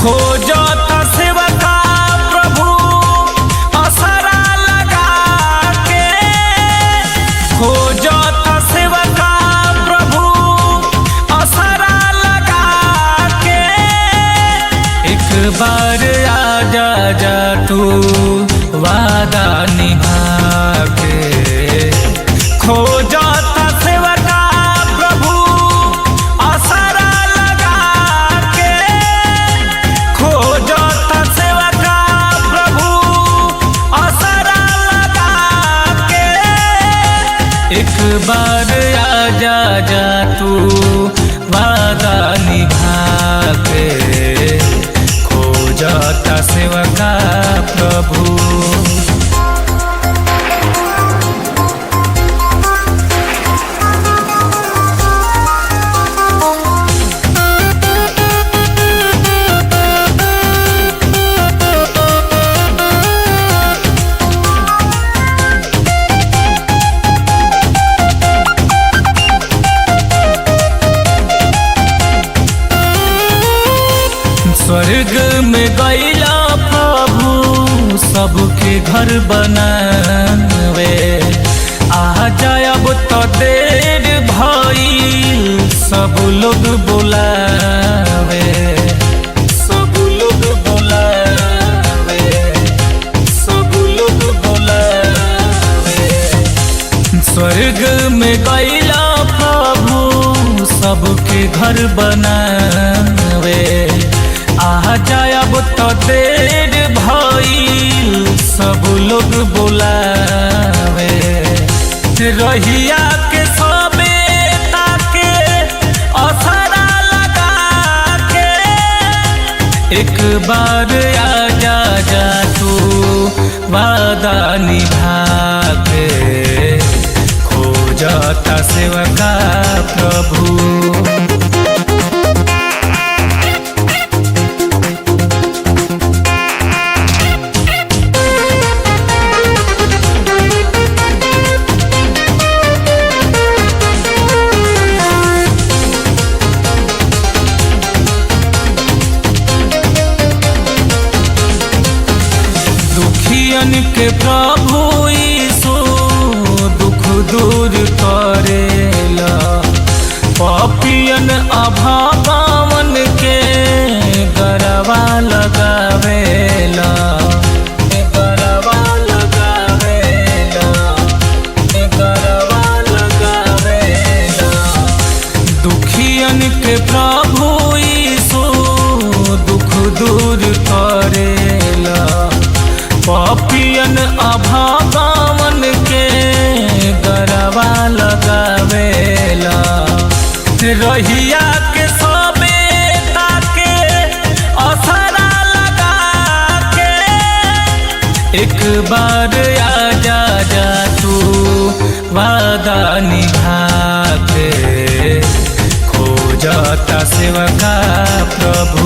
खोजता सेवका प्रभु असरा लगा के, खोजता सेवका प्रभु असरा लगा के। एक बार आजा जा तू वादा निभा के, खोजता सेवका प्रभु असरा लगा के, खोजता सेवका प्रभु असरा लगा के। एक बार आजा जा तू वादा निभा के, खोजता सेवका प्रभु। स्वर्ग में गईला प्रभु सबके घर बनावे, आ जायब तो देर भइल सब लोग बुलावे, सब लोग बुलावे, सब लोग बुलावे। स्वर्ग में गईला प्रभु सबके घर बनावे, आ जायब तो देर भइल सब लोग बुलावे। रहिया के सबे ताके असरा लगा के, एक बार आजा जा तू वादा निभा के, खोजता सेवका प्रभु। दुखियन के प्रभु यीशु दुख दूर करेला, पापियन अभावन के गरबा लगावेला, गरबा लगावेला, गरबा लगावेला। दुखियन के प्रभु यीशु दुख दूर करेला, पापियन अभावन के गरबा लगावेला। रहिया के सबे ताके असरा लगा के, एक बार आजा जा तू वादा निभा के, खोजता सेवका प्रभु।